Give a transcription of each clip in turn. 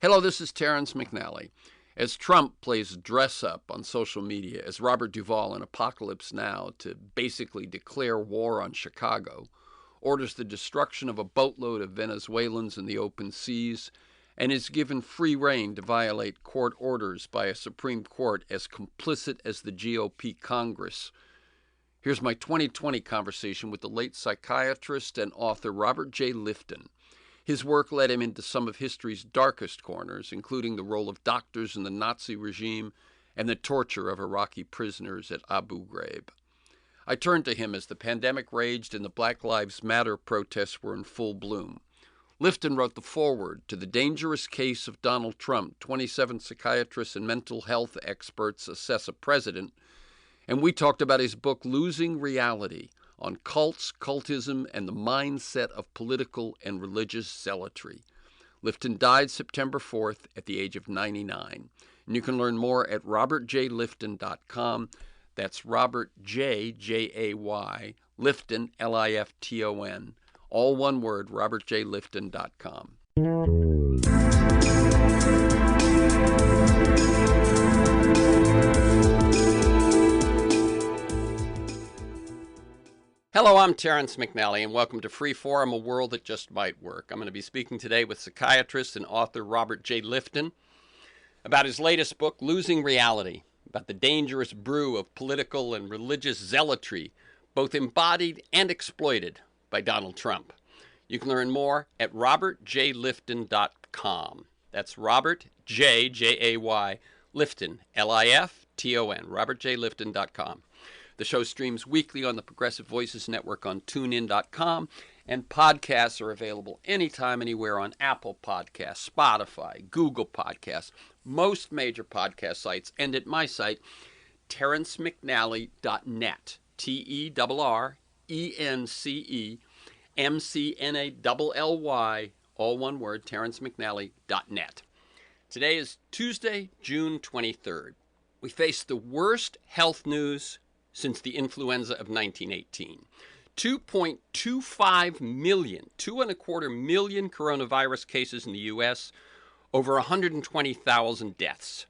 Hello, this is Terrence McNally. As Trump plays dress-up on social media as Robert Duvall in Apocalypse Now to basically declare war on Chicago, orders the destruction of a boatload of Venezuelans in the open seas, and is given free rein to violate court orders by a Supreme Court as complicit as the GOP Congress. Here's my 2020 conversation with the late psychiatrist and author Robert J. Lifton. His work led him into some of history's darkest corners, including the role of doctors in the Nazi regime and the torture of Iraqi prisoners at Abu Ghraib. I turned to him as the pandemic raged and the Black Lives Matter protests were in full bloom. Lifton wrote the foreword to The Dangerous Case of Donald Trump. 27 psychiatrists and mental health experts assess a president, and we talked about his book, Losing Reality, on cults, cultism, and the mindset of political and religious zealotry. Lifton died September 4th at the age of 99. And you can learn more at robertjlifton.com. That's Robert J, J-A-Y, Lifton, L-I-F-T-O-N. All one word, robertjlifton.com. Hello, I'm Terrence McNally, and welcome to Freeform, a world that just might work. I'm going to be speaking today with psychiatrist and author Robert J. Lifton about his latest book, Losing Reality, about the dangerous brew of political and religious zealotry, both embodied and exploited by Donald Trump. You can learn more at robertjlifton.com. That's Robert J, J-A-Y, Lifton, L-I-F-T-O-N, robertjlifton.com. The show streams weekly on the Progressive Voices Network on TuneIn.com, and podcasts are available anytime, anywhere on Apple Podcasts, Spotify, Google Podcasts, most major podcast sites, and at my site, terrencemcnally.net, TerrenceMcNally, all one word, terrencemcnally.net. Today is Tuesday, June 23rd. We face the worst health news since the influenza of 1918. 2.25 million, 2.25 million coronavirus cases in the U.S., over 120,000 deaths.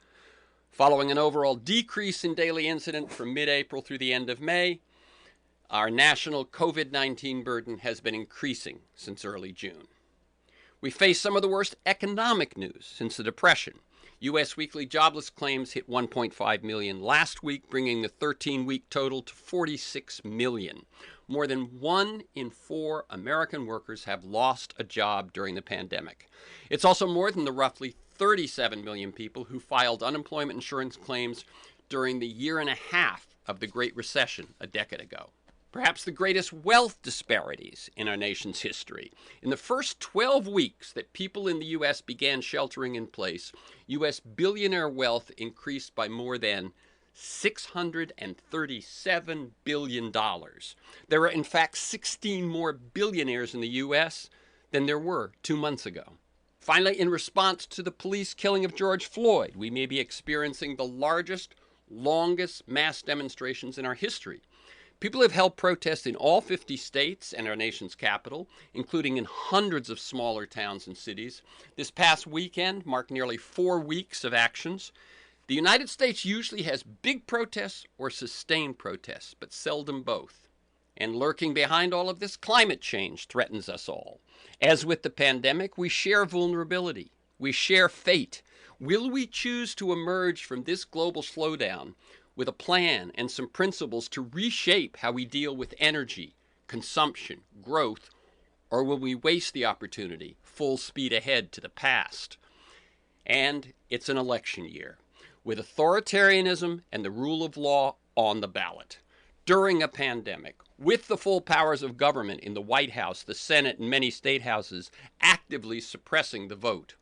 Following an overall decrease in daily incident from mid-April through the end of May, our national COVID-19 burden has been increasing since early June. We face some of the worst economic news since the Depression. U.S. weekly jobless claims hit 1.5 million last week, bringing the 13-week total to 46 million. More than 1 in 4 American workers have lost a job during the pandemic. It's also more than the roughly 37 million people who filed unemployment insurance claims during the year and a half of the Great Recession a decade ago. Perhaps the greatest wealth disparities in our nation's history. In the first 12 weeks that people in the U.S. began sheltering in place, U.S. billionaire wealth increased by more than $637 billion. There are, in fact, 16 more billionaires in the U.S. than there were 2 months ago. Finally, in response to the police killing of George Floyd, we may be experiencing the largest, longest mass demonstrations in our history. People have held protests in all 50 states and our nation's capital, including in hundreds of smaller towns and cities. This past weekend marked nearly 4 weeks of actions. The United States usually has big protests or sustained protests, but seldom both. And lurking behind all of this, climate change threatens us all. As with the pandemic, we share vulnerability. We share fate. Will we choose to emerge from this global slowdown with a plan and some principles to reshape how we deal with energy, consumption, growth, or will we waste the opportunity, full speed ahead to the past? And it's an election year, with authoritarianism and the rule of law on the ballot. During a pandemic, with the full powers of government in the White House, the Senate, and many state houses actively suppressing the vote,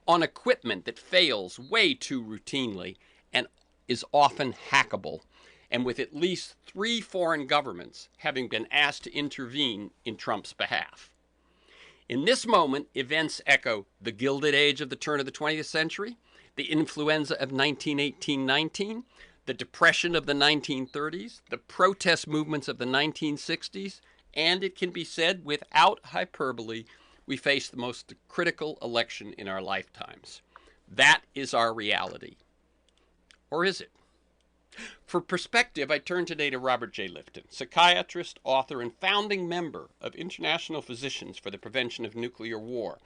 on equipment that fails way too routinely and is often hackable, and with at least 3 foreign governments having been asked to intervene in Trump's behalf. In this moment, events echo the Gilded Age of the turn of the 20th century, the influenza of 1918-19, the Depression of the 1930s, the protest movements of the 1960s, and it can be said without hyperbole, we face the most critical election in our lifetimes. That is our reality. Or is it? For perspective, I turn today to Robert J. Lifton, psychiatrist, author, and founding member of International Physicians for the Prevention of Nuclear War,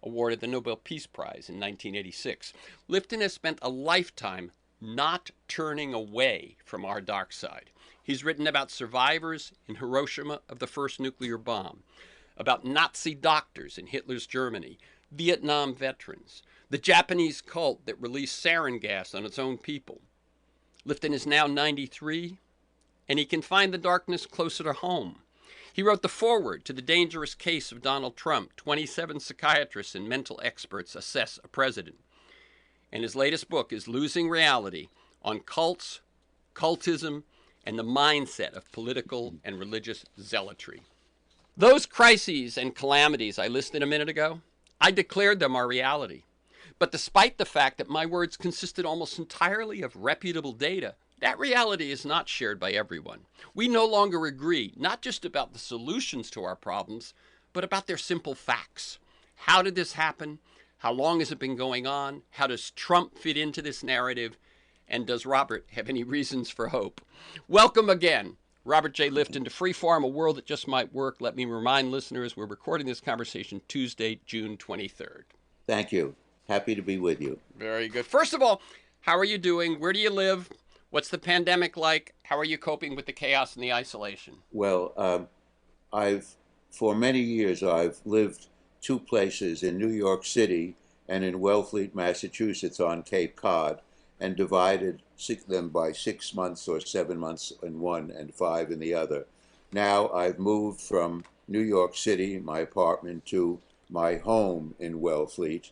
awarded the Nobel Peace Prize in 1986. Lifton has spent a lifetime not turning away from our dark side. He's written about survivors in Hiroshima of the first nuclear bomb, about Nazi doctors in Hitler's Germany, Vietnam veterans, the Japanese cult that released sarin gas on its own people. Lifton is now 93, and he can find the darkness closer to home. He wrote the foreword to The Dangerous Case of Donald Trump. 27 psychiatrists and mental experts assess a president. And his latest book is Losing Reality on cults, cultism, and the mindset of political and religious zealotry. Those crises and calamities I listed a minute ago, I declared them our reality. But despite the fact that my words consisted almost entirely of reputable data, that reality is not shared by everyone. We no longer agree, not just about the solutions to our problems, but about their simple facts. How did this happen? How long has it been going on? How does Trump fit into this narrative? And does Robert have any reasons for hope? Welcome again, Robert J. Lifton, to Freeform, a world that just might work. Let me remind listeners, we're recording this conversation Tuesday, June 23rd. Thank you. Happy to be with you. Very good. First of all, how are you doing? Where do you live? What's the pandemic like? How are you coping with the chaos and the isolation? Well, for many years, I've lived two places in New York City and in Wellfleet, Massachusetts on Cape Cod, and divided them by 6 months or 7 months in one and 5 in the other. Now I've moved from New York City, my apartment, to my home in Wellfleet,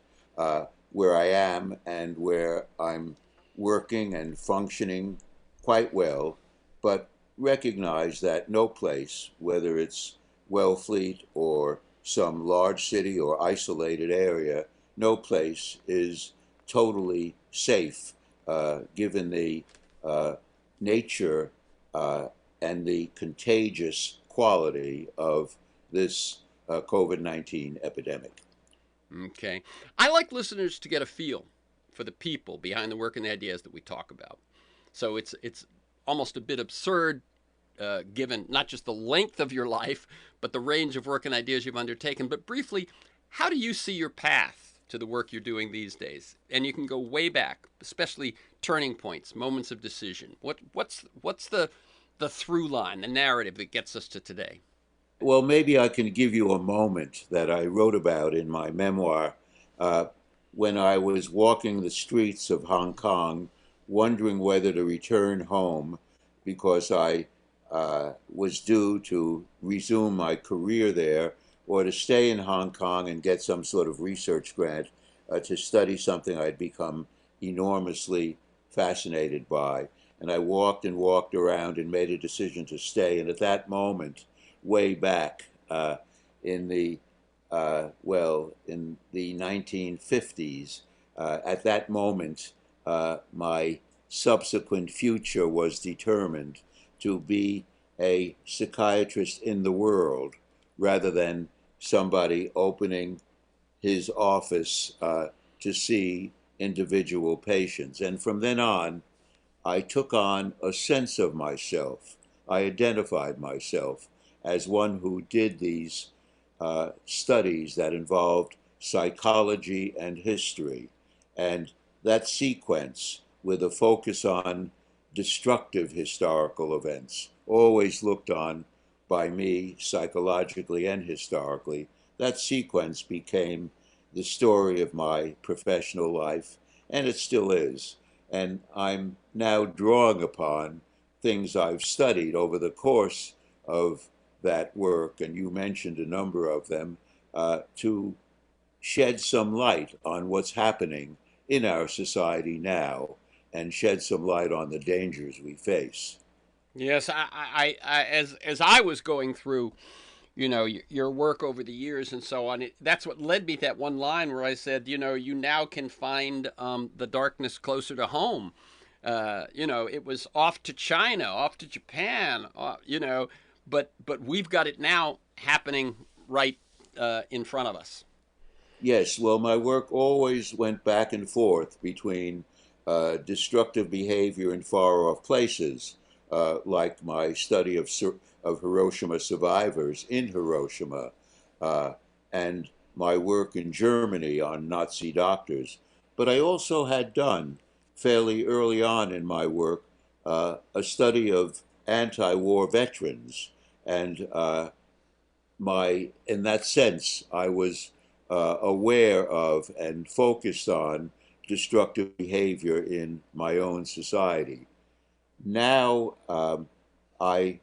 where I am and where I'm working and functioning quite well, but recognize that no place, whether it's Wellfleet or some large city or isolated area, no place is totally safe, given the nature and the contagious quality of this COVID-19 epidemic. Okay. I like listeners to get a feel for the people behind the work and the ideas that we talk about. So it's almost a bit absurd, given not just the length of your life, but the range of work and ideas you've undertaken. But briefly, how do you see your path to the work you're doing these days? And you can go way back, especially turning points, moments of decision. What's the through line, the narrative that gets us to today? Well, maybe I can give you a moment that I wrote about in my memoir when I was walking the streets of Hong Kong, wondering whether to return home because I was due to resume my career there, or to stay in Hong Kong and get some sort of research grant to study something I'd become enormously fascinated by. And I walked and walked around and made a decision to stay. And at that moment, way back in the 1950s. At that moment, my subsequent future was determined to be a psychiatrist in the world rather than somebody opening his office to see individual patients. And from then on, I took on a sense of myself. I identified myself as one who did these studies that involved psychology and history. And that sequence, with a focus on destructive historical events, always looked on by me psychologically and historically, that sequence became the story of my professional life, and it still is. And I'm now drawing upon things I've studied over the course of that work, and you mentioned a number of them, to shed some light on what's happening in our society now and shed some light on the dangers we face. Yes, as I was going through, your work over the years and so on, that's what led me to that one line where I said, you now can find the darkness closer to home. It was off to China, off to Japan, but we've got it now happening right in front of us. Yes, well, my work always went back and forth between destructive behavior in far off places, like my study of Hiroshima survivors in Hiroshima, uh, and my work in Germany on Nazi doctors. But I also had done, fairly early on in my work, a study of anti war veterans. And in that sense, I was aware of and focused on destructive behavior in my own society. Now I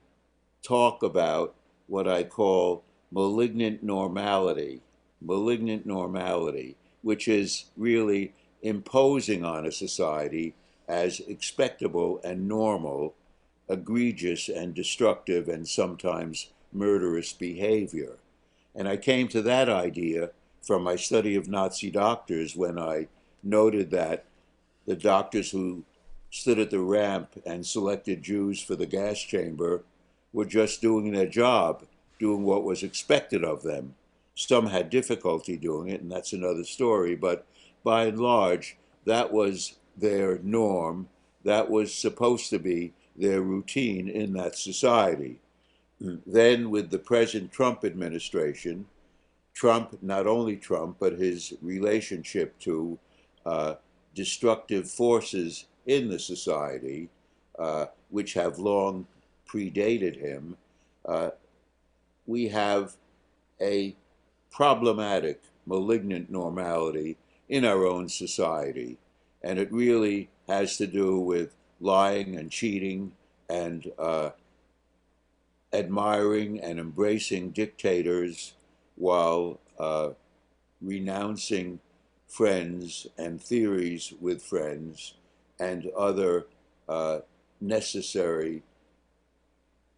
talk about what I call malignant normality, which is really imposing on a society as expectable and normal, egregious and destructive and sometimes murderous behavior. And I came to that idea from my study of Nazi doctors when I noted that the doctors who stood at the ramp and selected Jews for the gas chamber were just doing their job, doing what was expected of them. Some had difficulty doing it, and that's another story, but by and large, that was their norm. That was supposed to be their routine in that society. Then, with the present Trump administration, Trump, not only Trump, but his relationship to uh, destructive forces in the society, which have long predated him, uh, we have a problematic, malignant normality in our own society. And it really has to do with lying and cheating and admiring and embracing dictators while renouncing friends and theories with friends and other uh, necessary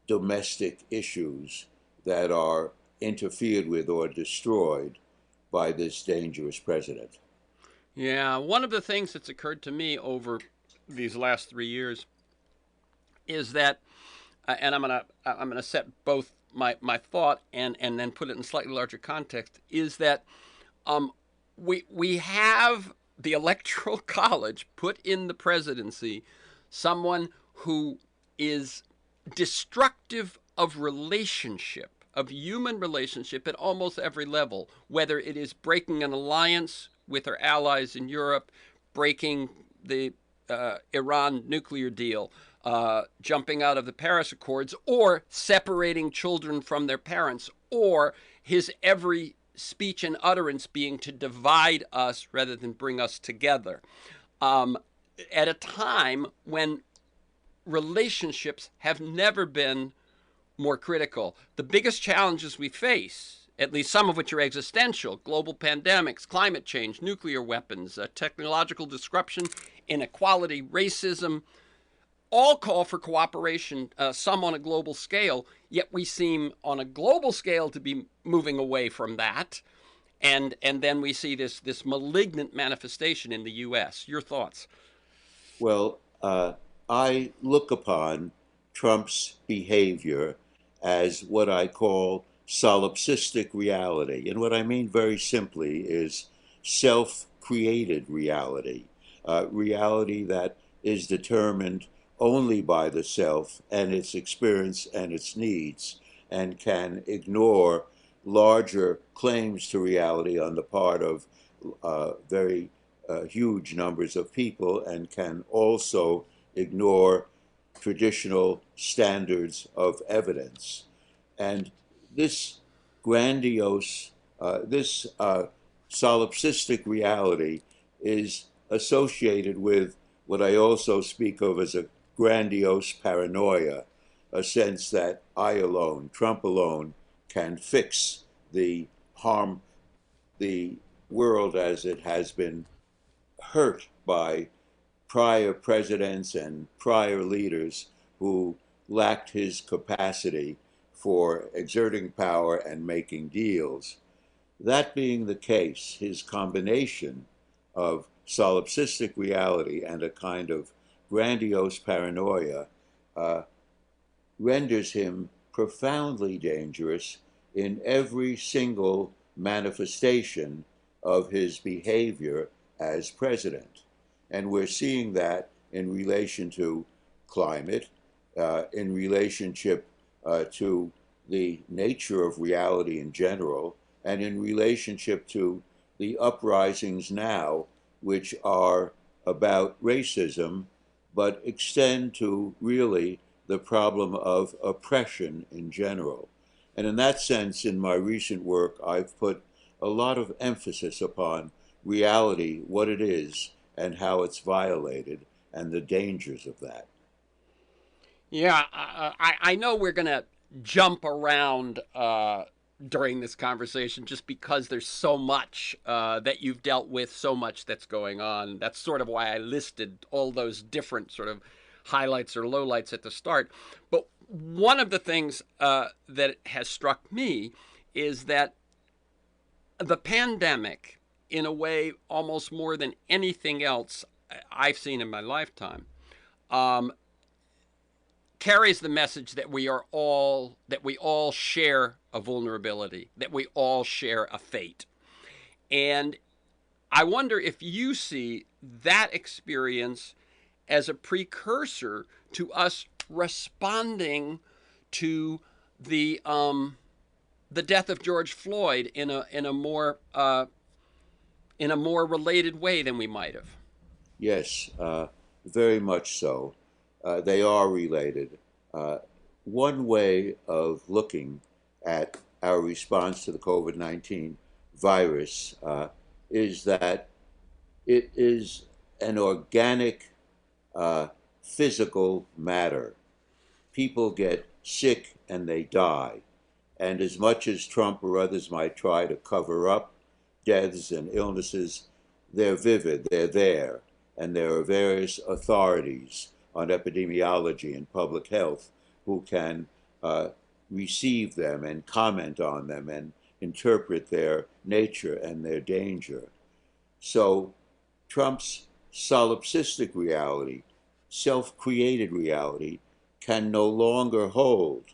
domestic issues that are interfered with or destroyed by this dangerous president. Yeah, one of the things that's occurred to me over these last 3 years is that, and I'm gonna set both my thought and then put it in slightly larger context, is that um, we have the electoral college put in the presidency someone who is destructive of relationship, of human relationship at almost every level, whether it is breaking an alliance with our allies in Europe, breaking the Iran nuclear deal, jumping out of the Paris Accords, or separating children from their parents, or his every speech and utterance being to divide us rather than bring us together. Um, at a time when relationships have never been more critical. The biggest challenges we face, at least some of which are existential, global pandemics, climate change, nuclear weapons, technological disruption, inequality, racism, all call for cooperation, some on a global scale, yet we seem on a global scale to be moving away from that. And then we see this malignant manifestation in the U.S. Your thoughts? Well, I look upon Trump's behavior as what I call solipsistic reality. And what I mean very simply is self created reality, reality that is determined only by the self and its experience and its needs, and can ignore larger claims to reality on the part of very huge numbers of people, and can also ignore traditional standards of evidence. And this grandiose, this solipsistic reality is associated with what I also speak of as a grandiose paranoia, a sense that I alone, Trump alone, can fix the harm, the world as it has been hurt by prior presidents and prior leaders who lacked his capacity for exerting power and making deals. That being the case, his combination of solipsistic reality and a kind of grandiose paranoia uh, renders him profoundly dangerous in every single manifestation of his behavior as president. And we're seeing that in relation to climate, in relationship to the nature of reality in general, and in relationship to the uprisings now, which are about racism, but extend to really the problem of oppression in general. And in that sense, in my recent work, I've put a lot of emphasis upon reality, what it is, and how it's violated, and the dangers of that. Yeah, I know we're going to jump around during this conversation just because there's so much that you've dealt with, so much that's going on. That's sort of why I listed all those different sort of highlights or lowlights at the start. But one of the things that has struck me is that the pandemic, in a way, almost more than anything else I've seen in my lifetime, um, carries the message that we all share a vulnerability, that we all share a fate. And I wonder if you see that experience as a precursor to us responding to the death of George Floyd in a more related way than we might have. Yes, very much so. They are related. Uh, One way of looking at our response to the COVID-19 virus is that it is an organic, physical matter. People get sick and they die. And as much as Trump or others might try to cover up deaths and illnesses, they're vivid, they're there. And there are various authorities on epidemiology and public health who can receive them and comment on them and interpret their nature and their danger. So Trump's solipsistic reality, self created reality, can no longer hold.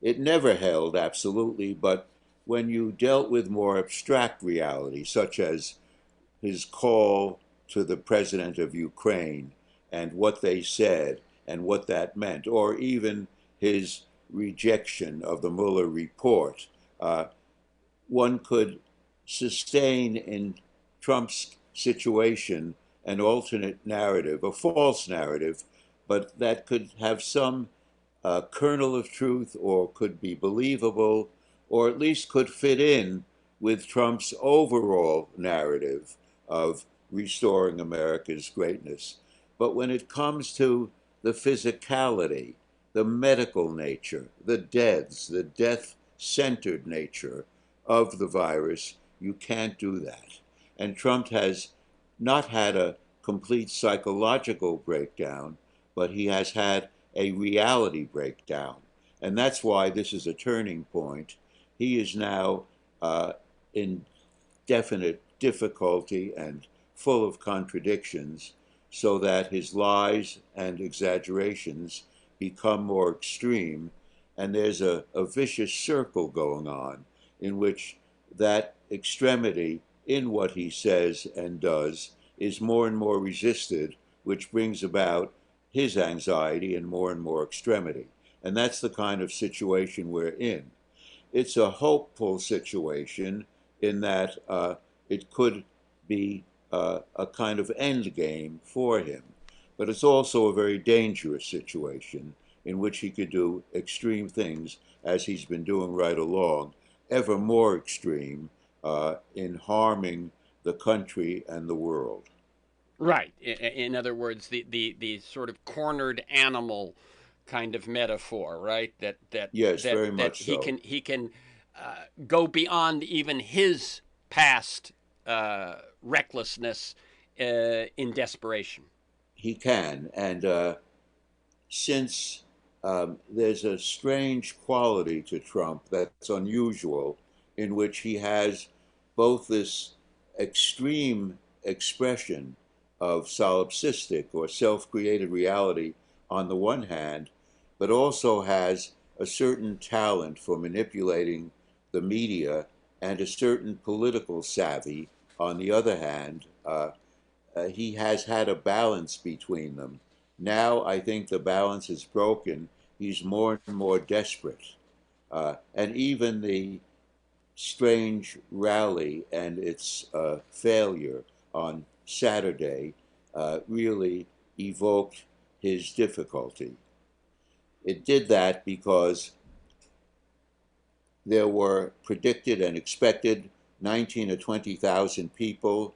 It never held absolutely, but when you dealt with more abstract reality, such as his call to the president of Ukraine and what they said and what that meant, or even his rejection of the Mueller report, uh, one could sustain in Trump's situation an alternate narrative, a false narrative, but that could have some kernel of truth or could be believable or at least could fit in with Trump's overall narrative of restoring America's greatness. But when it comes to the physicality, the medical nature, the deaths, the death centered nature of the virus, you can't do that. And Trump has not had a complete psychological breakdown, but he has had a reality breakdown. And that's why this is a turning point. He is now in definite difficulty and full of contradictions, so that his lies and exaggerations become more extreme. And there's a vicious circle going on in which that extremity in what he says and does is more and more resisted, which brings about his anxiety and more extremity. And that's the kind of situation we're in. It's a hopeful situation in that it could be a kind of end game for him. But it's also a very dangerous situation in which he could do extreme things, as he's been doing right along, ever more extreme in harming the country and the world. Right. In other words, the sort of cornered animal kind of metaphor, right? Yes, very That much so. he can go beyond even his past recklessness in desperation. He can. And since there's a strange quality to Trump that's unusual, in which he has both this extreme expression of solipsistic or self created reality on the one hand, but also has a certain talent for manipulating the media and a certain political savvy on the other hand, he has had a balance between them. Now I think the balance is broken. He's more and more desperate. And even the strange rally and its failure on Saturday really evoked his difficulty. It did that because there were predicted and expected 19 or 20,000 people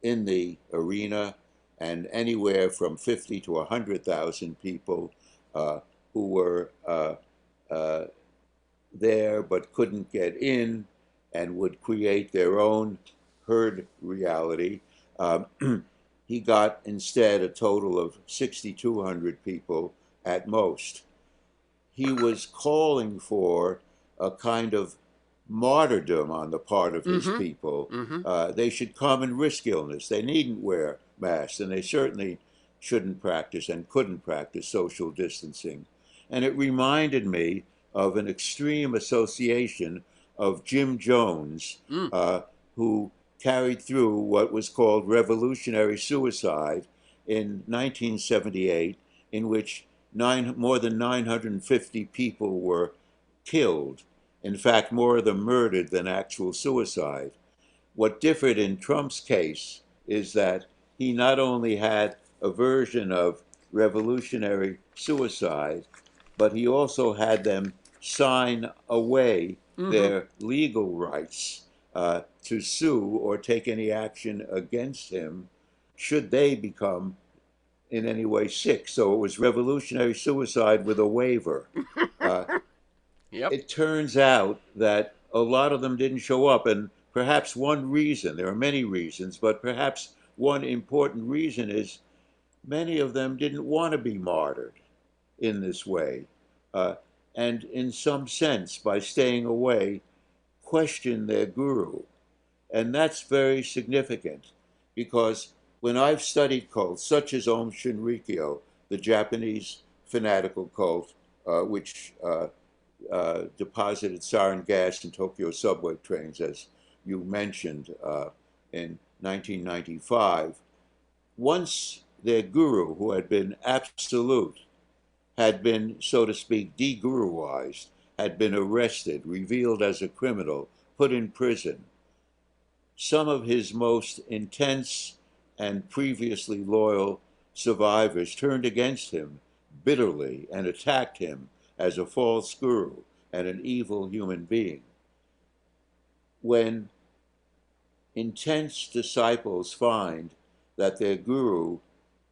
in the arena, and anywhere from 50 to 100,000 people who were uh, there but couldn't get in and would create their own herd reality. Um, he got instead a total of 6,200 people at most. He was calling for a kind of martyrdom on the part of his Mm-hmm. people. Mm-hmm. They should come and risk illness. They needn't wear masks, and they certainly shouldn't practice and couldn't practice social distancing. And it reminded me of an extreme association of Jim Jones, Mm. who carried through what was called revolutionary suicide in 1978, in which more than 950 people were killed. In fact, more of them murdered than actual suicide. What differed in Trump's case is that he not only had a version of revolutionary suicide, but he also had them sign away Mm-hmm. their legal rights to sue or take any action against him should they become in any way sick. So it was revolutionary suicide with a waiver. Uh, Yep. it turns out that a lot of them didn't show up, and perhaps one reason, there are many reasons, but perhaps one important reason is many of them didn't want to be martyred in this way. Uh, and in some sense, by staying away, question their guru. And that's very significant because when I've studied cults, such as Om Shinrikyo, the Japanese fanatical cult, which deposited sarin gas in Tokyo subway trains, as you mentioned, in 1995, once their guru, who had been absolute, had been, so to speak, deguruized, had been arrested, revealed as a criminal, put in prison, some of his most intense and previously loyal survivors turned against him bitterly and attacked him as a false guru and an evil human being. When intense disciples find that their guru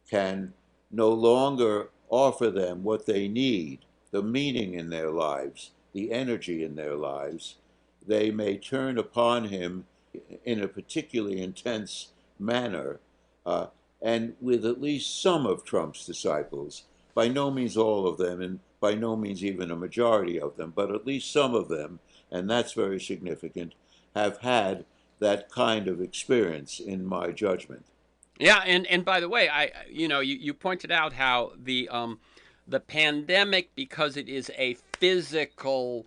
can no longer offer them what they need, the meaning in their lives, the energy in their lives, they may turn upon him in a particularly intense manner. Uh, and with at least some of Trump's disciples, by no means all of them, and by no means even a majority of them, but at least some of them, and that's very significant, have had that kind of experience in my judgment. Yeah, and by the way, you pointed out how the pandemic, because it is a physical,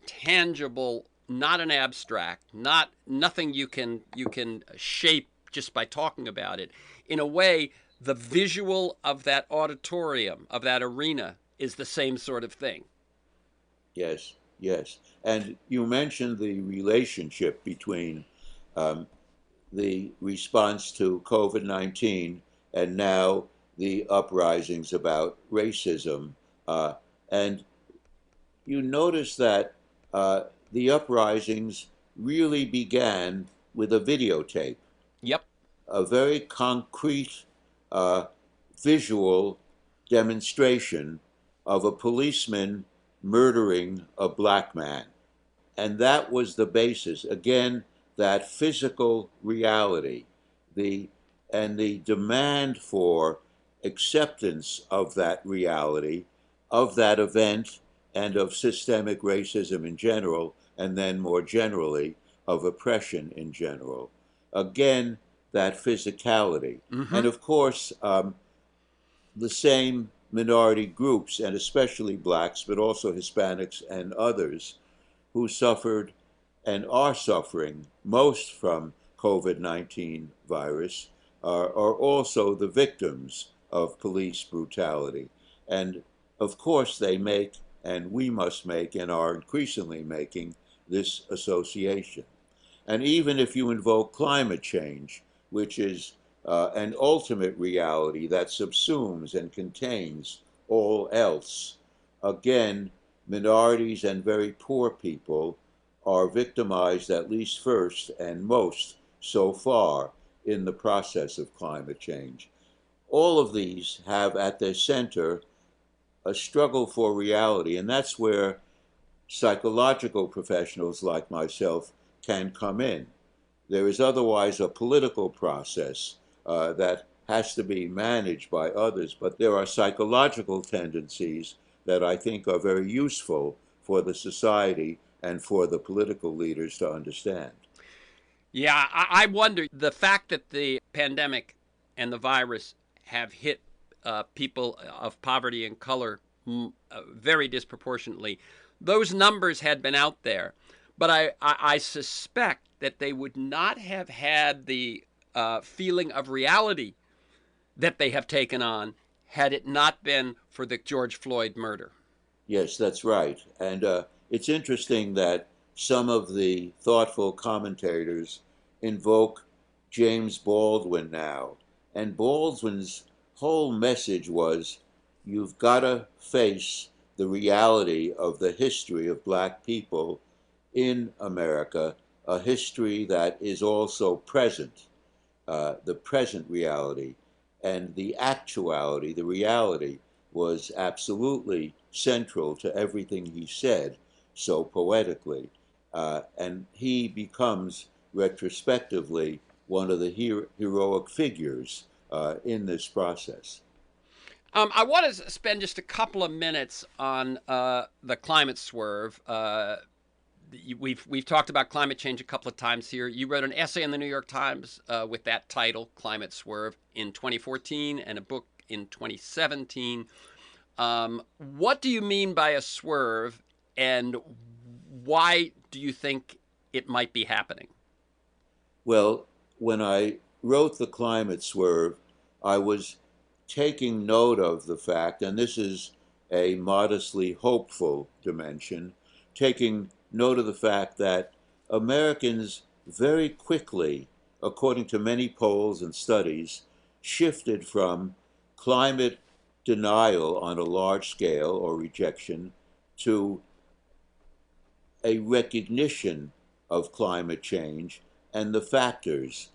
tangible, not an abstract, not nothing you can shape just by talking about it. In a way, the visual of that auditorium, of that arena, is the same sort of thing. Yes, yes. And you mentioned the relationship between um, the response to COVID 19 and now the uprisings about racism. Uh, and you notice that uh, the uprisings really began with a videotape, Yep. a very concrete uh, visual demonstration of a policeman murdering a black man. And that was the basis. Again, that physical reality, the and the demand for acceptance of that reality, of that event, and of systemic racism in general, and then more generally of oppression in general. Again, that physicality. Mm-hmm. And of course, the same minority groups, and especially blacks, but also Hispanics and others, who suffered and are suffering most from COVID-19 virus are also the victims of police brutality. And of course, they make, and we must make, and are increasingly making, this association. And even if you invoke climate change, which is an ultimate reality that subsumes and contains all else, again, minorities and very poor people are victimized at least first and most so far in the process of climate change. All of these have at their center a struggle for reality, and that's where psychological professionals like myself can come in. There is otherwise a political process that has to be managed by others, but there are psychological tendencies that I think are very useful for the society and for the political leaders to understand. Yeah, I wonder the fact that the pandemic and the virus have hit people of poverty and color very disproportionately. Those numbers had been out there, but I suspect that they would not have had the feeling of reality that they have taken on had it not been for the George Floyd murder. Yes, that's right. And it's interesting that some of the thoughtful commentators invoke James Baldwin now. And Baldwin's whole message was you've got to face the reality of the history of black people in America, a history that is also present, the present reality. And the actuality, the reality, was absolutely central to everything he said so poetically. And he becomes retrospectively one of the heroic figures in this process. I want to spend just a couple of minutes on the climate swerve. We've talked about climate change a couple of times here. You wrote an essay in the New York Times with that title, Climate Swerve, in 2014, and a book in 2017. What do you mean by a swerve, and why do you think it might be happening? Well, when I wrote The Climate Swerve, I was taking note of the fact, and this is a modestly hopeful dimension, taking note of the fact that Americans very quickly, according to many polls and studies, shifted from climate denial on a large scale or rejection to a recognition of climate change and the factors,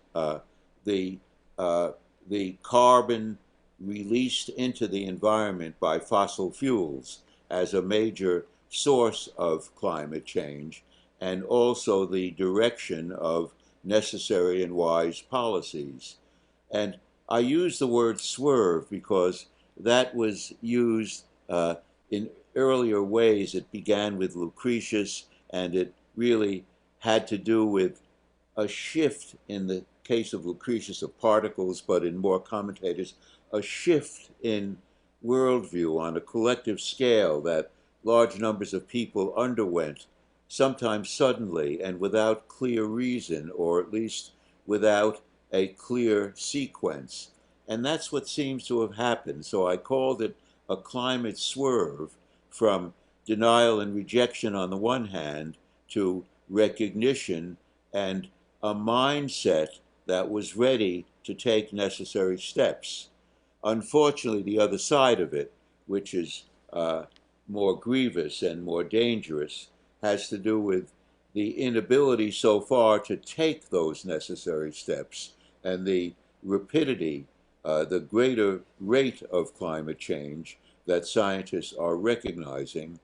the, the carbon released into the environment by fossil fuels as a major source of climate change, and also the direction of necessary and wise policies. And I use the word swerve because that was used in earlier ways. It began with Lucretius, and it really had to do with a shift in the case of Lucretius of particles, but in more commentators, a shift in worldview on a collective scale that large numbers of people underwent, sometimes suddenly and without clear reason, or at least without a clear sequence. And that's what seems to have happened. So I called it a climate swerve from denial and rejection on the one hand to recognition and a mindset that was ready to take necessary steps. Unfortunately, the other side of it, which is more grievous and more dangerous, has to do with the inability so far to take those necessary steps and the rapidity, the greater rate of climate change that scientists are recognizing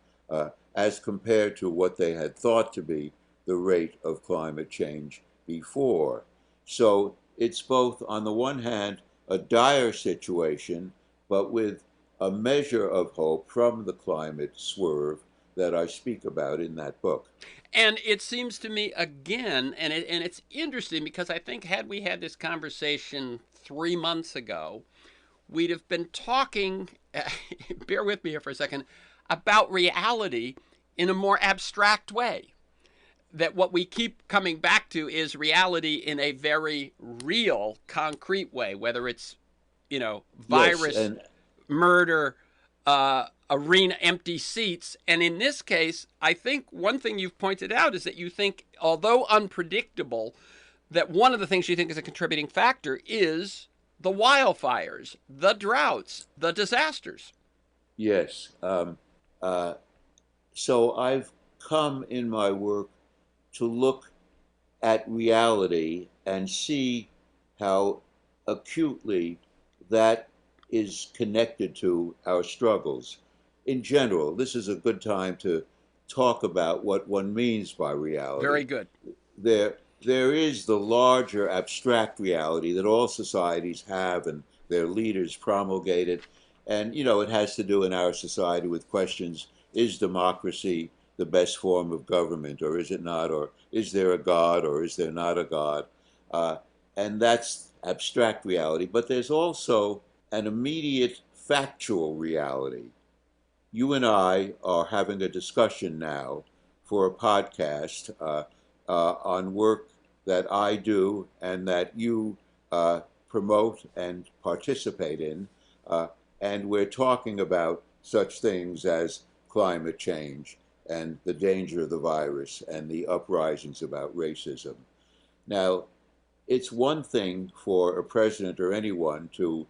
as compared to what they had thought to be the rate of climate change before. So it's both, on the one hand, a dire situation, but with a measure of hope from the climate swerve that I speak about in that book. And it seems to me again, and it's interesting because I think had we had this conversation 3 months ago, we'd have been talking, bear with me here for a second, about reality in a more abstract way. that what we keep coming back to is reality in a very real, concrete way, whether it's, Yes, virus, and murder, arena, empty seats. And in this case, I think one thing you've pointed out is that you think, although unpredictable, that one of the things you think is a contributing factor is the wildfires, the droughts, the disasters. yes. Uh, so I've come in my work to look at reality and see how acutely that is connected to our struggles. In general, this is a good time to talk about what one means by Very reality. good. There is the larger abstract reality that all societies have and their leaders promulgated. And, it has to do in our society with questions: is democracy the best form of government, or is it not? Or is there a God, or is there not a God? Uh, and that's abstract reality. But there's also an immediate factual reality. You and I are having a discussion now for a podcast on work that I do and that you promote and participate in. Uh, and we're talking about such things as climate change and the danger of the virus and the uprisings about racism. Now, it's one thing for a president or anyone to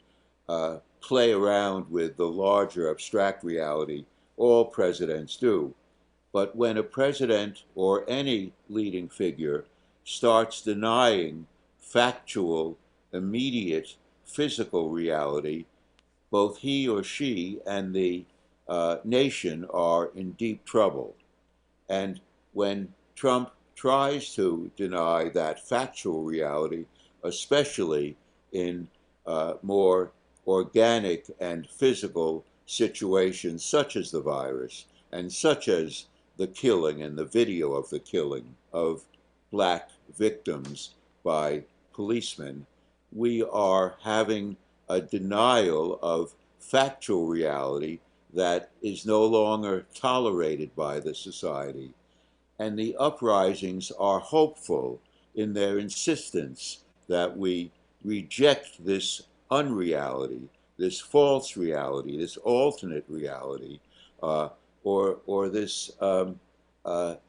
play around with the larger abstract reality. All presidents do. But when a president or any leading figure starts denying factual, immediate, physical reality, both he or she and the nation are in deep trouble. And when Trump tries to deny that factual reality, especially in more organic and physical situations such as the virus and such as the killing and the video of the killing of black victims by policemen, we are having a denial of factual reality that is no longer tolerated by the society. And the uprisings are hopeful in their insistence that we reject this unreality, this false reality, this alternate reality, uh, or this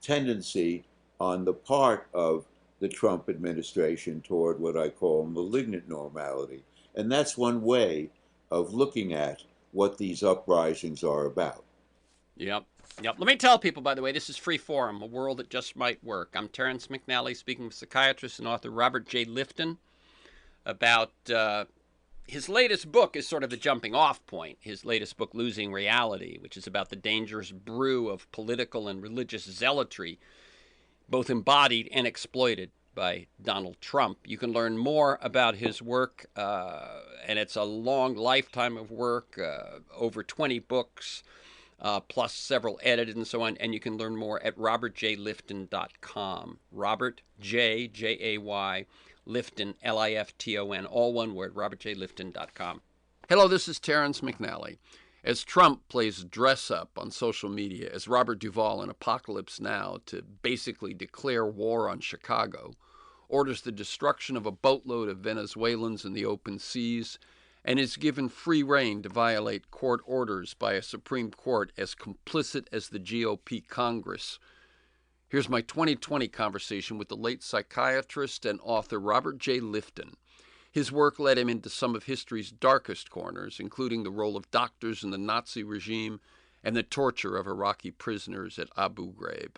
tendency on the part of the Trump administration toward what I call malignant normality. And that's one way of looking at what these uprisings are about. Yep. Yep. Let me tell people, by the way, this is Free Forum, a world that just might work. I'm Terrence McNally, speaking with psychiatrist and author Robert J. Lifton about his latest book is sort of the jumping off point. His latest book, Losing Reality, which is about the dangerous brew of political and religious zealotry, both embodied and exploited by Donald Trump. You can learn more about his work, and it's a long lifetime of work, over 20 books, plus several edited and so on. And you can learn more at robertjlifton.com. Robert J, J-A-Y, Lifton, L-I-F-T-O-N, all one word, robertjlifton.com. Hello, this is Terrence McNally. As Trump plays dress up on social media as Robert Duvall in Apocalypse Now to basically declare war on Chicago, orders the destruction of a boatload of Venezuelans in the open seas, and is given free rein to violate court orders by a Supreme Court as complicit as the GOP Congress. Here's my 2020 conversation with the late psychiatrist and author Robert J. Lifton. His work led him into some of history's darkest corners, including the role of doctors in the Nazi regime and the torture of Iraqi prisoners at Abu Ghraib.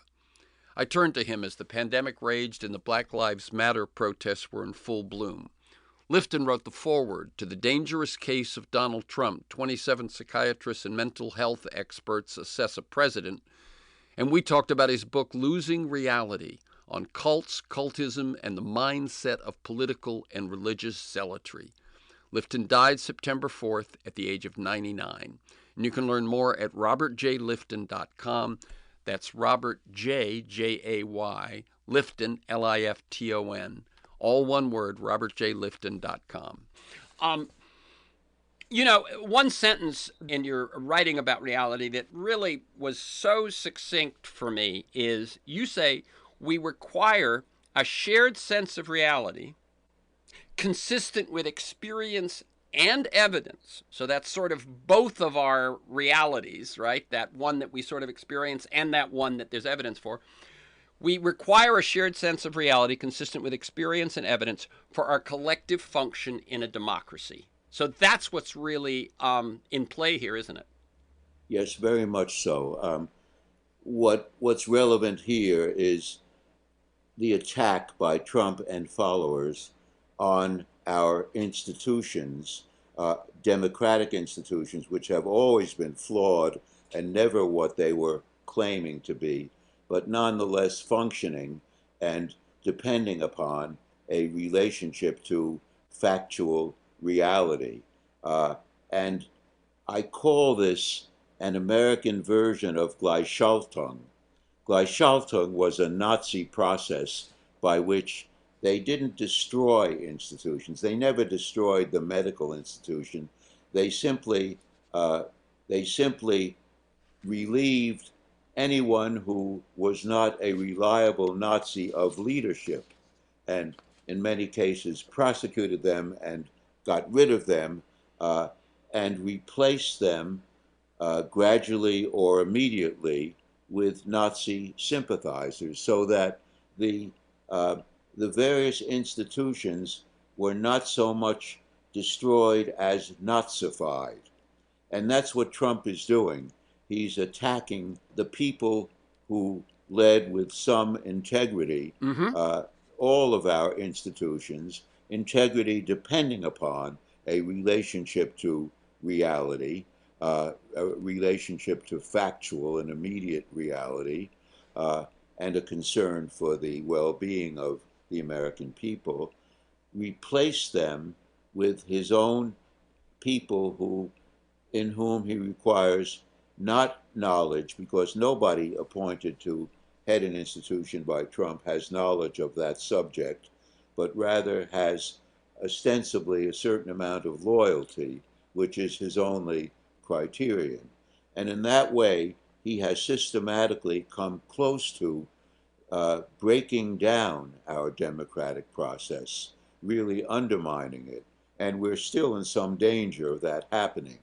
I turned to him as the pandemic raged and the Black Lives Matter protests were in full bloom. Lifton wrote the foreword to The Dangerous Case of Donald Trump. 27 psychiatrists and mental health experts assess a president, and we talked about his book, Losing Reality, on cults, cultism, and the mindset of political and religious zealotry. Lifton died September 4th at the age of 99. And you can learn more at robertjlifton.com. That's Robert J, J-A-Y, Lifton, L-I-F-T-O-N. All one word, robertjlifton.com. One sentence in your writing about reality that really was so succinct for me is you say, we require a shared sense of reality consistent with experience and evidence. So that's sort of both of our realities, right? That one that we sort of experience and that one that there's evidence for. We require a shared sense of reality consistent with experience and evidence for our collective function in a democracy. So that's what's really in play here, isn't it? Yes, very much so. What's relevant here is the attack by Trump and followers on our institutions, democratic institutions, which have always been flawed and never what they were claiming to be, but nonetheless functioning and depending upon a relationship to factual reality. And I call this an American version of Gleichschaltung. Gleichschaltung was a Nazi process by which they didn't destroy institutions. They never destroyed the medical institution. They simply uh, they simply relieved anyone who was not a reliable Nazi of leadership, and in many cases prosecuted them and got rid of them, uh, and replaced them gradually or immediately with Nazi sympathizers, so that the uh, the various institutions were not so much destroyed as Nazified. And that's what Trump is doing. He's attacking the people who led with some integrity Mm-hmm. uh, all of our institutions, integrity depending upon a relationship to reality, a relationship to factual and immediate reality, uh, and a concern for the well being of the American people, replace them with his own people in whom he requires not knowledge, because nobody appointed to head an institution by Trump has knowledge of that subject, but rather has ostensibly a certain amount of loyalty, which is his only criterion. And in that way, he has systematically come close to breaking down our democratic process, really undermining it. And we're still in some danger of that happening.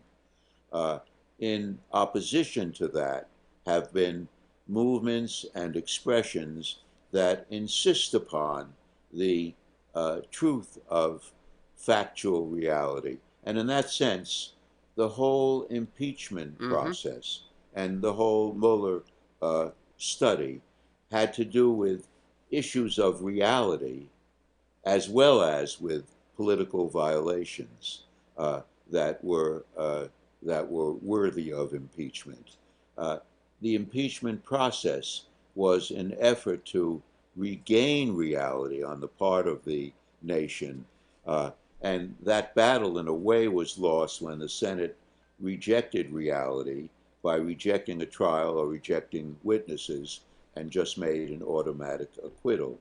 Uh, in opposition to that have been movements and expressions that insist upon the truth of factual reality. And in that sense, the whole impeachment Mm-hmm. process and the whole Mueller study had to do with issues of reality as well as with political violations uh, that were that were worthy of impeachment. Uh, the impeachment process was an effort to regain reality on the part of the nation, uh, and that battle, in a way, was lost when the Senate rejected reality by rejecting a trial or rejecting witnesses and just made an automatic acquittal.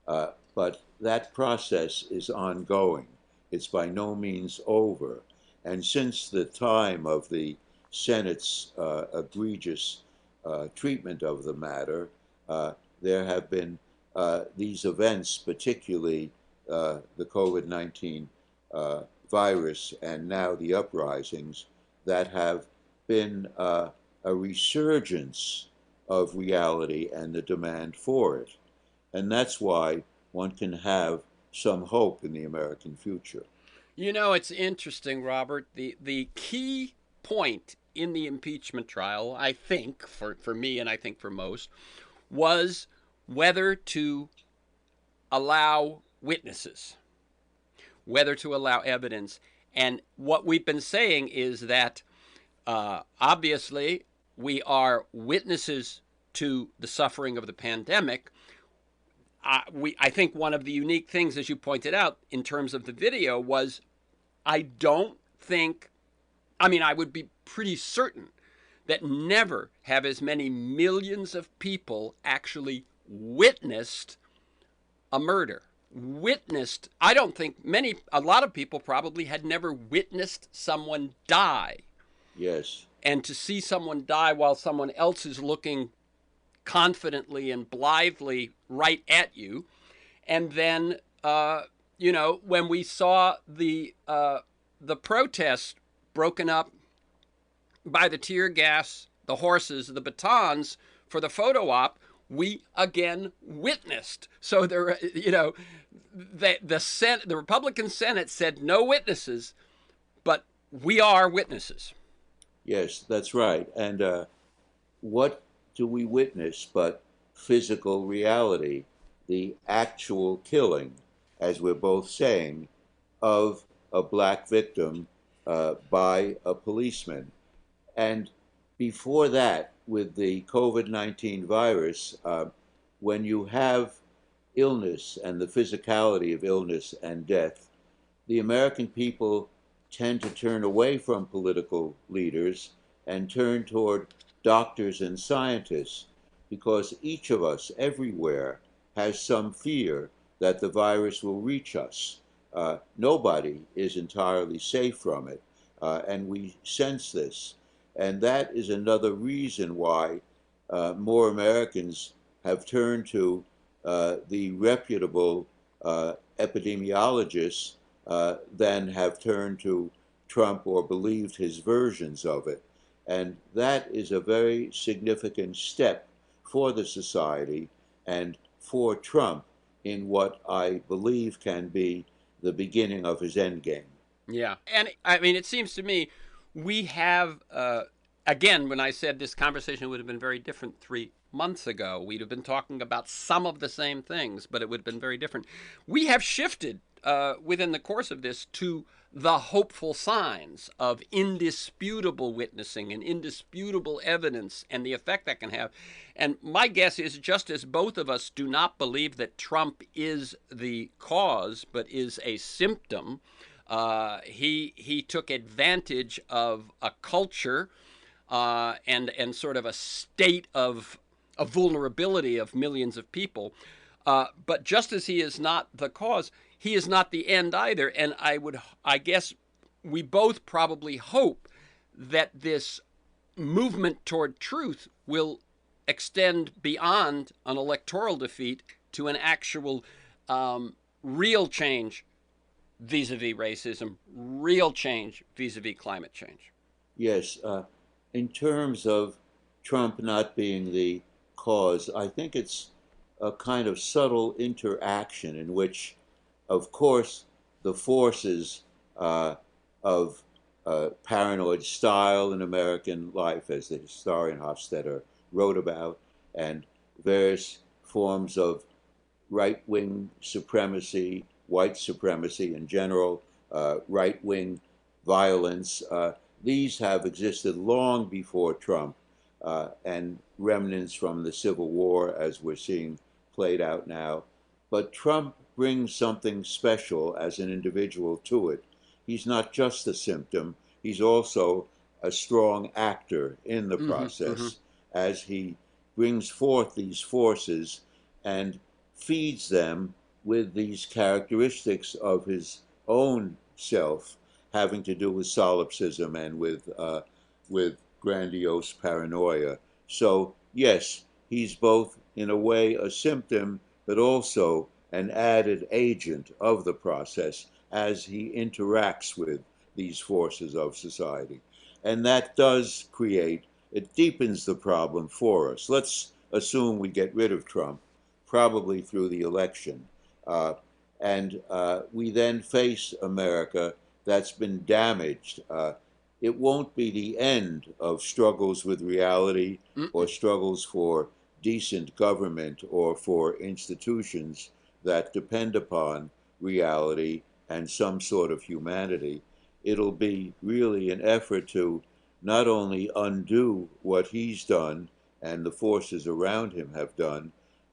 But that process is ongoing. It's by no means over. And since the time of the Senate's egregious treatment of the matter, there have been these events, particularly the COVID-19 virus and now the uprisings, that have been a resurgence of reality and the demand for it. And that's why one can have some hope in the American future. You know, it's interesting, Robert. The key point in the impeachment trial, I think, for me and I think for most, was whether to allow witnesses, whether to allow evidence. And what we've been saying is that obviously we are witnesses to the suffering of the pandemic. I think one of the unique things, as you pointed out, in terms of the video was I don't think, I mean, I would be pretty certain that never have as many millions of people actually witnessed a murder. Witnessed, I don't think a lot of people probably had never witnessed someone die. Yes. And to see someone die while someone else is looking confidently and blithely right at you. And then, when we saw the protests broken up by the tear gas, the horses, the batons for the photo op, we again witnessed. So there, the Republican Senate said no witnesses, but we are witnesses. Yes, that's right. And what do we witness but physical reality, the actual killing, as we're both saying, of a black victim by a policeman? And before that, with the COVID-19 virus, when you have illness and the physicality of illness and death, the American people tend to turn away from political leaders and turn toward doctors and scientists because each of us everywhere has some fear that the virus will reach us. Nobody is entirely safe from it, and we sense this. And that is another reason why more Americans have turned to the reputable epidemiologists than have turned to Trump or believed his versions of it. And that is a very significant step for the society and for Trump in what I believe can be the beginning of his endgame. Yeah. And I mean, it seems to me we have, again, when I said this conversation would have been very different 3 months ago, we'd have been talking about some of the same things, but it would have been very different. We have shifted within the course of this to the hopeful signs of indisputable witnessing and indisputable evidence and the effect that can have. And my guess is, just as both of us do not believe that Trump is the cause but is a symptom, he took advantage of a culture and sort of a state of vulnerability of millions of people. But just as he is not the cause, he is not the end either. And I guess we both probably hope that this movement toward truth will extend beyond an electoral defeat to an actual real change vis-a-vis racism, real change vis-a-vis climate change. Yes, in terms of Trump not being the cause, I think it's a kind of subtle interaction in which, of course, the forces of paranoid style in American life, as the historian Hofstadter wrote about, and various forms of right-wing supremacy, white supremacy in general, right-wing violence. These have existed long before Trump, and remnants from the Civil War, as we're seeing played out now. But Trump brings something special as an individual to it. He's not just a symptom, he's also a strong actor in the process as he brings forth these forces and feeds them with these characteristics of his own self, having to do with solipsism and with grandiose paranoia. So yes, he's both in a way a symptom, but also an added agent of the process as he interacts with these forces of society. And that does create, it deepens the problem for us. Let's assume we get rid of Trump, probably through the election. And we then face America that's been damaged. It won't be the end of struggles with reality or struggles for decent government or for institutions that depend upon reality and some sort of humanity. It'll be really an effort to not only undo what he's done and the forces around him have done,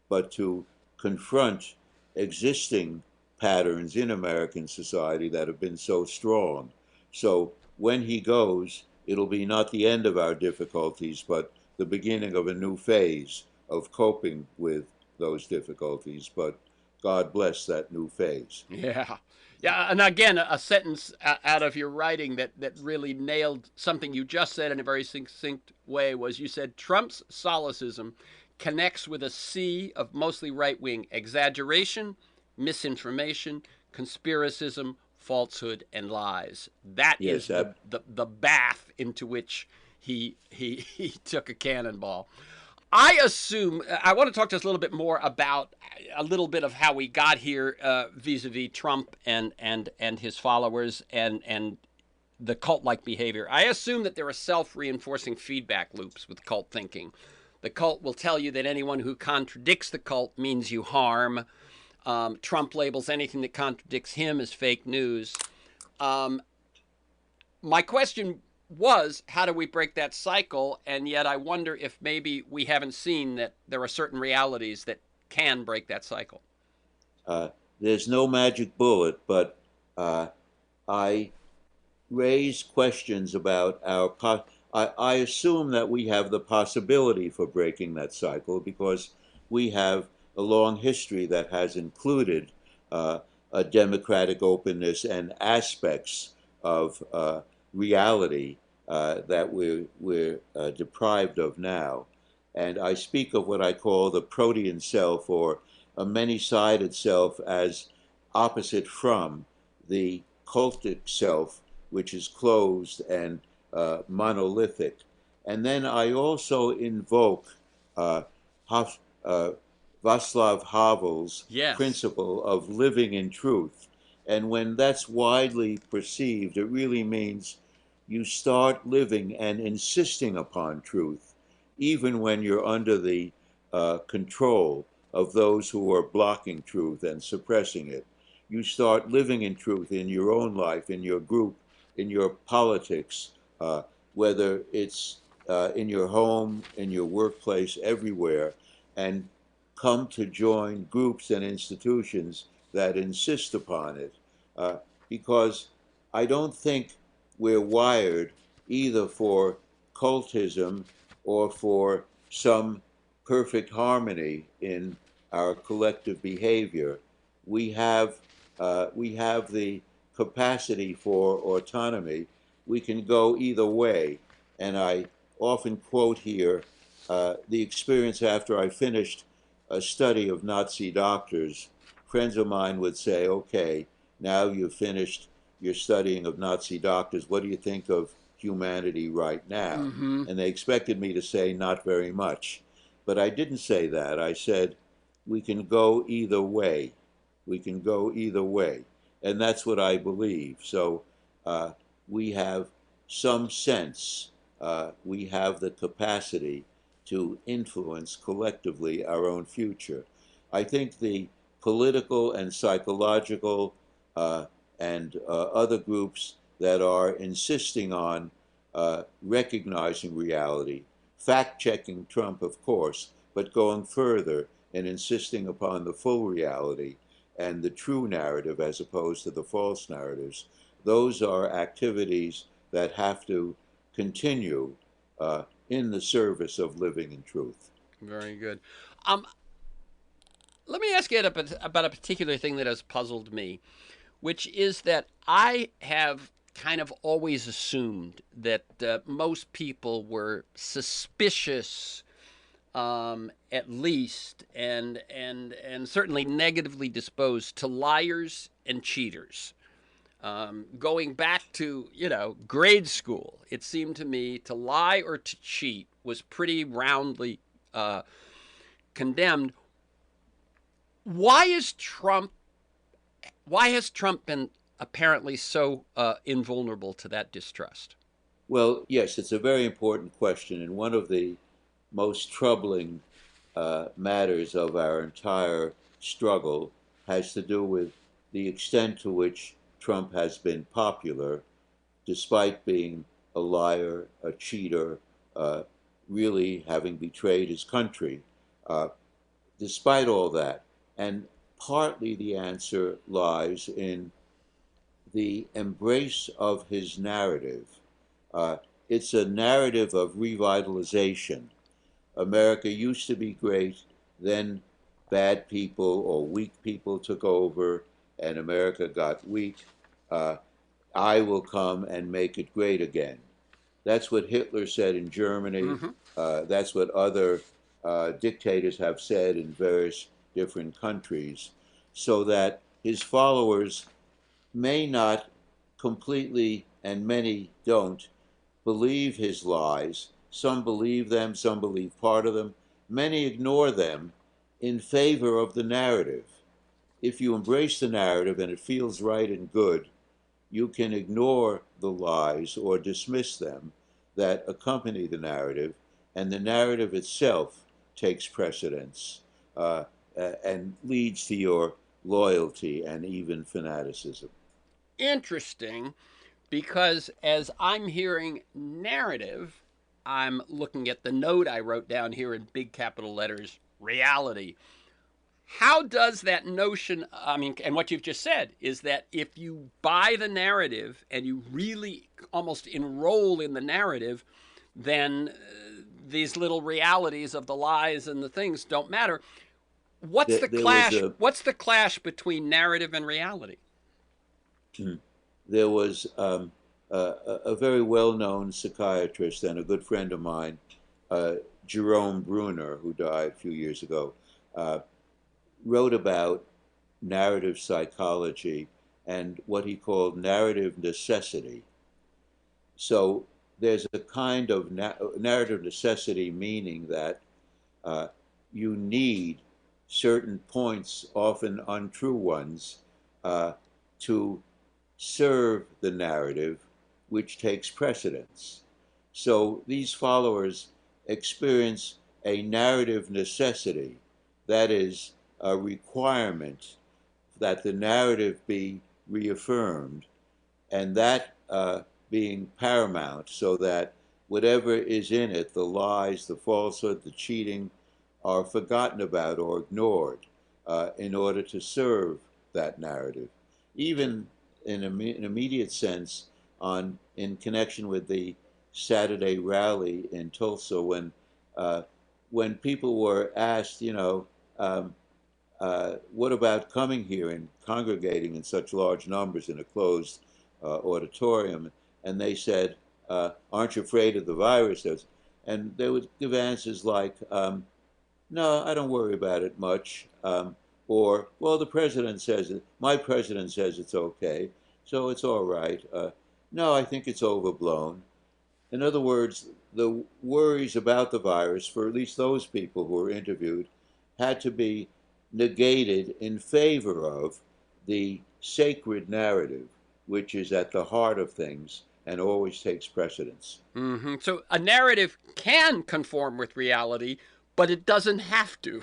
but to confront existing patterns in American society that have been so strong. So when he goes, it'll be not the end of our difficulties, but the beginning of a new phase of coping with those difficulties. But God bless that new phase. Yeah. Yeah, and again, a sentence out of your writing that really nailed something you just said in a very succinct way was, you said Trump's solipsism connects with a sea of mostly right-wing exaggeration, misinformation, conspiracism, falsehood, and lies. That is Yes, the bath into which he took a cannonball. I assume I want to talk to us a little bit more about a little bit of how we got here vis-a-vis Trump and his followers and the cult-like behavior. I assume that there are self-reinforcing feedback loops with cult thinking. The cult will tell you that anyone who contradicts the cult means you harm. Trump labels anything that contradicts him as fake news. Um, my question was, how do we break that cycle? And yet I wonder if maybe we haven't seen that there are certain realities that can break that cycle. uh, there's no magic bullet, but I raise questions about I assume that we have the possibility for breaking that cycle because we have a long history that has included a democratic openness and aspects of reality that we're deprived of now. And I speak of what I call the protean self or a many-sided self as opposite from the cultic self, which is closed and monolithic. And then I also invoke uh, Hof, uh, Václav Havel's Yes. principle of living in truth. And when that's widely perceived, it really means you start living and insisting upon truth, even when you're under the control of those who are blocking truth and suppressing it. You start living in truth in your own life, in your group, in your politics, uh, whether it's in your home, in your workplace, everywhere, and come to join groups and institutions that insist upon it. Uh, because I don't think we're wired either for cultism or for some perfect harmony in our collective behavior. We have the capacity for autonomy. We can go either way, and I often quote here the experience after I finished a study of Nazi doctors. Friends of mine would say, "Okay, now you've finished your studying of Nazi doctors. What do you think of humanity right now?" Mm-hmm. And they expected me to say, "Not very much." But I didn't say that. I said, we can go either way. We can go either way. And that's what I believe. So uh, we have some sense, we have the capacity to influence collectively our own future. I think the political and psychological uh, and other groups that are insisting on recognizing reality, fact checking Trump, of course, but going further and insisting upon the full reality and the true narrative as opposed to the false narratives. Those are activities that have to continue in the service of living in truth. Very good. Um, Let me ask you about a particular thing that has puzzled me, which is that I have kind of always assumed that most people were suspicious, at least, and certainly negatively disposed to liars and cheaters. Going back to grade school, it seemed to me to lie or to cheat was pretty roundly condemned. Why is Trump? Why has Trump been apparently so invulnerable to that distrust? Well, yes, it's a very important question, and one of the most troubling matters of our entire struggle has to do with the extent to which Trump has been popular, despite being a liar, a cheater, uh, really having betrayed his country. Uh, Despite all that, and partly the answer lies in the embrace of his narrative. Uh, it's a narrative of revitalization. America used to be great, then bad people or weak people took over, and America got weak. Uh, I will come and make it great again. That's what Hitler said in Germany. Mm-hmm. That's what other dictators have said in various different countries, so that his followers may not completely, and many don't, believe his lies. Some believe them, some believe part of them. Many ignore them in favor of the narrative. If you embrace the narrative and it feels right and good, you can ignore the lies or dismiss them that accompany the narrative, and the narrative itself takes precedence and leads to your loyalty and even fanaticism. Interesting, because as I'm hearing narrative, I'm looking at the note I wrote down here in big capital letters, reality. How does that notion, I mean, and what you've just said is that if you buy the narrative and you really almost enroll in the narrative, then these little realities of the lies and the things don't matter. What's the There was clash? a What's the clash between narrative and reality? there was a very well-known psychiatrist and a good friend of mine, uh, Jerome Bruner, who died a few years ago, uh, wrote about narrative psychology and what he called narrative necessity. So there's a kind of narrative necessity, meaning that uh, you need certain points, often untrue ones, uh, to serve the narrative, which takes precedence. So these followers experience a narrative necessity, that is, a requirement that the narrative be reaffirmed, and that being paramount, so that whatever is in it, the lies, the falsehood, the cheating, are forgotten about or ignored in order to serve that narrative. Even in an immediate sense, in connection with the Saturday rally in Tulsa, when people were asked, what about coming here and congregating in such large numbers in a closed auditorium? And they said, aren't you afraid of the virus? And they would give answers like, no, I don't worry about it much. Or, well, the president says it. My president says it's okay, so it's all right. No, I think it's overblown. In other words, the worries about the virus, for at least those people who were interviewed, had to be negated in favor of the sacred narrative, which is at the heart of things and always takes precedence. So a narrative can conform with reality, but it doesn't have to.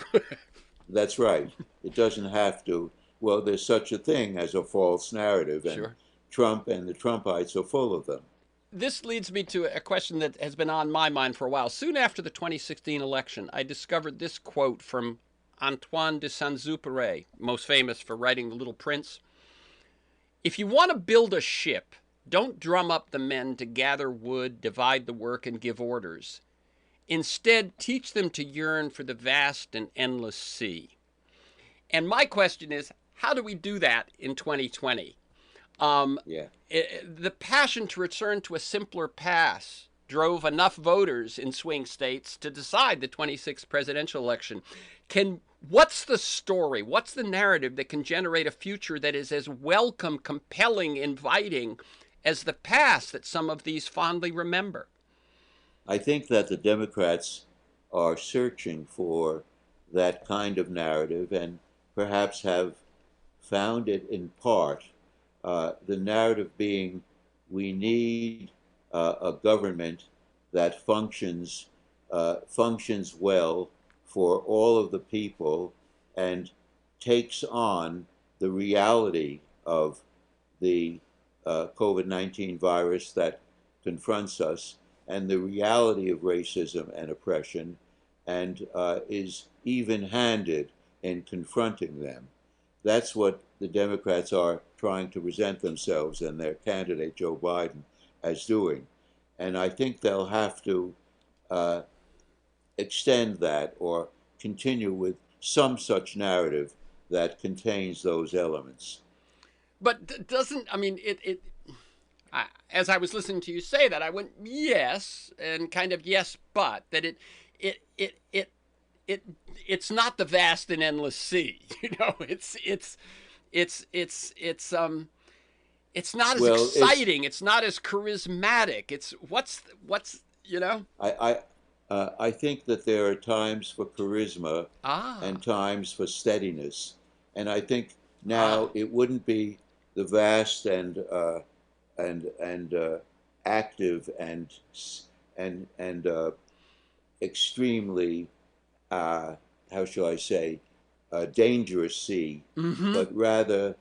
That's right. It doesn't have to. Well, there's such a thing as a false narrative, and Sure. Trump and the Trumpites are full of them. This leads me to a question that has been on my mind for a while. Soon after the 2016 election, I discovered this quote from Antoine de Saint-Exupéry, most famous for writing The Little Prince. If you want to build a ship, don't drum up the men to gather wood, divide the work, and give orders. Instead, teach them to yearn for the vast and endless sea. And my question is, how do we do that in 2020? Yeah. The passion to return to a simpler past drove enough voters in swing states to decide the 26th presidential election. What's the story? What's the narrative that can generate a future that is as welcome, compelling, inviting as the past that some of these fondly remember? I think that the Democrats are searching for that kind of narrative and perhaps have found it in part. The narrative being we need a government that functions well for all of the people and takes on the reality of the COVID-19 virus that confronts us and the reality of racism and oppression, and is even-handed in confronting them. That's what the Democrats are trying to present themselves and their candidate, Joe Biden, as doing. And I think they'll have to uh, extend that or continue with some such narrative that contains those elements. But doesn't, I mean, as I was listening to you say that, I went, yes, and kind of yes, but that it it it's not the vast and endless sea. You know, it's it's not as Well, it's exciting. It's not as charismatic. It's what's you know. I think that there are times for charisma Ah, and times for steadiness, and I think ah. now it wouldn't be the vast and active and extremely how shall I say dangerous sea, Mm-hmm. but rather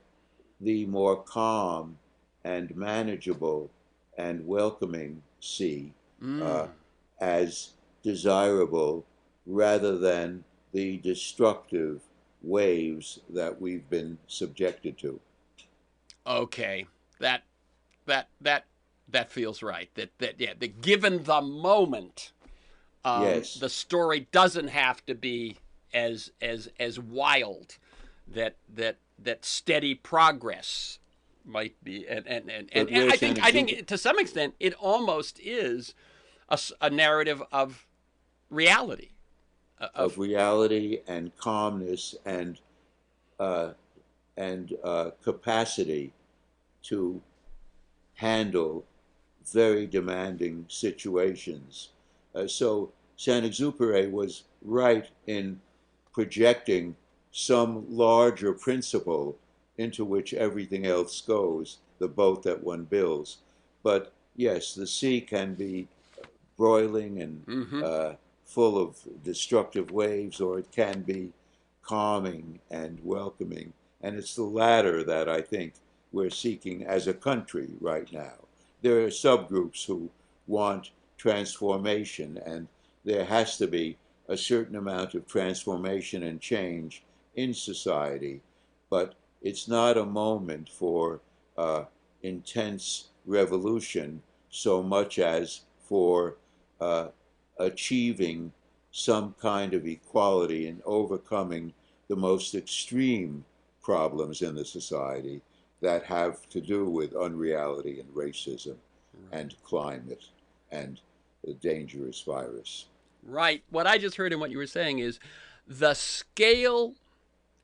the more calm and manageable and welcoming sea uh, Mm. as desirable rather than the destructive waves that we've been subjected to. Okay, that that that feels right. That yeah. The given the moment, Yes, the story doesn't have to be as wild. That steady progress might be, but and where I Saint think to some extent it almost is a narrative of reality of of reality and calmness uh, and capacity to handle very demanding situations. So Saint-Exupéry was right in projecting some larger principle into which everything else goes, the boat that one builds. But yes, the sea can be broiling and mm-hmm. full of destructive waves, or it can be calming and welcoming. And it's the latter that I think we're seeking as a country right now. There are subgroups who want transformation, and there has to be a certain amount of transformation and change in society, but it's not a moment for intense revolution so much as for uh, achieving some kind of equality and overcoming the most extreme problems in the society that have to do with unreality and racism and climate and the dangerous virus. Right. What I just heard in what you were saying is the scale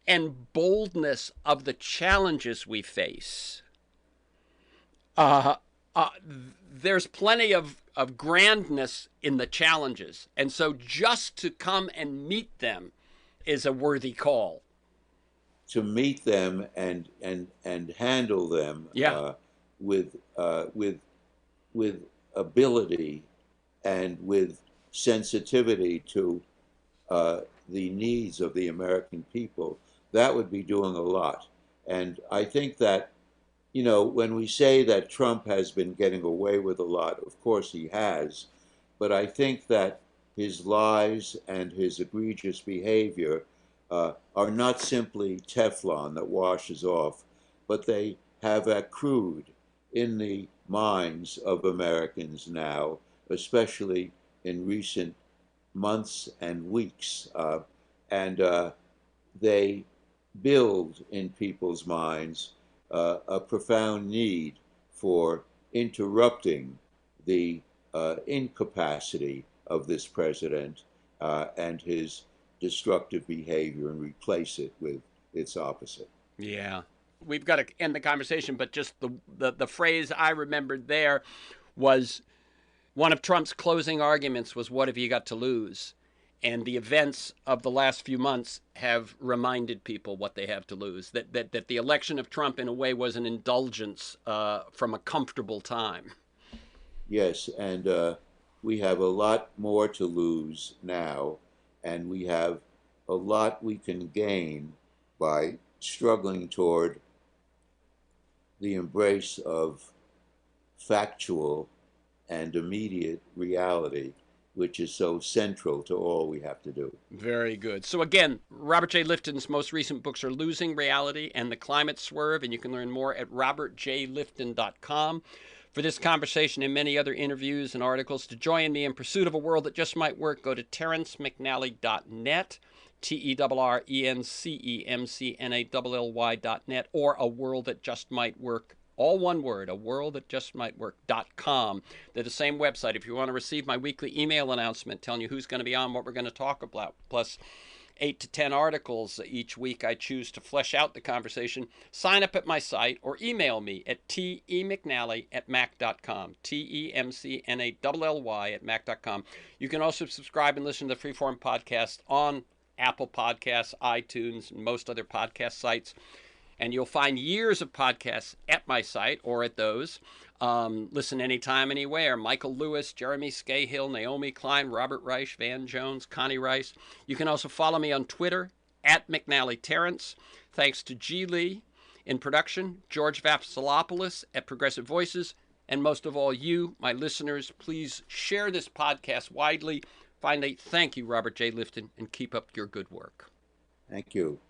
and boldness of the challenges we face. Uh, uh, there's plenty of grandness in the challenges. And so just to come and meet them is a worthy call. To meet them and handle them Yeah. with with ability and with sensitivity to the needs of the American people, that would be doing a lot. And I think that, you know, when we say that Trump has been getting away with a lot, of course he has, but I think that his lies and his egregious behavior are not simply Teflon that washes off, but they have accrued in the minds of Americans now, especially in recent months and weeks. And they build in people's minds a profound need for interrupting the incapacity of this president and his destructive behavior and replace it with its opposite. Yeah. We've got to end the conversation, but just the phrase I remembered there was one of Trump's closing arguments was, "What have you got to lose?" And the events of the last few months have reminded people what they have to lose. That the election of Trump, in a way, was an indulgence from a comfortable time. Yes, and we have a lot more to lose now, and we have a lot we can gain by struggling toward the embrace of factual and immediate reality, which is so central to all we have to do. Very good. So again, Robert J. Lifton's most recent books are Losing Reality and The Climate Swerve, and you can learn more at robertjlifton.com. For this conversation and many other interviews and articles, to join me in pursuit of a world that just might work, go to terrencemcnally.net, TERRENCEMCNALLY.net, or a world that just might work all one word, aworldthatjustmightwork.com. They're the same website. If you want to receive my weekly email announcement telling you who's going to be on, what we're going to talk about, plus 8 to 10 articles each week I choose to flesh out the conversation, sign up at my site or email me at temcnally@mac.com, temcnally@mac.com. You can also subscribe and listen to the Freeform podcast on Apple Podcasts, iTunes, and most other podcast sites. And you'll find years of podcasts at my site or at those. Listen anytime, anywhere. Michael Lewis, Jeremy Scahill, Naomi Klein, Robert Reich, Van Jones, Connie Rice. You can also follow me on Twitter at McNally Terrence. Thanks to G. Lee in production, George Vasilopoulos at Progressive Voices, and most of all, you, my listeners, please share this podcast widely. Finally, thank you, Robert J. Lifton, and keep up your good work. Thank you.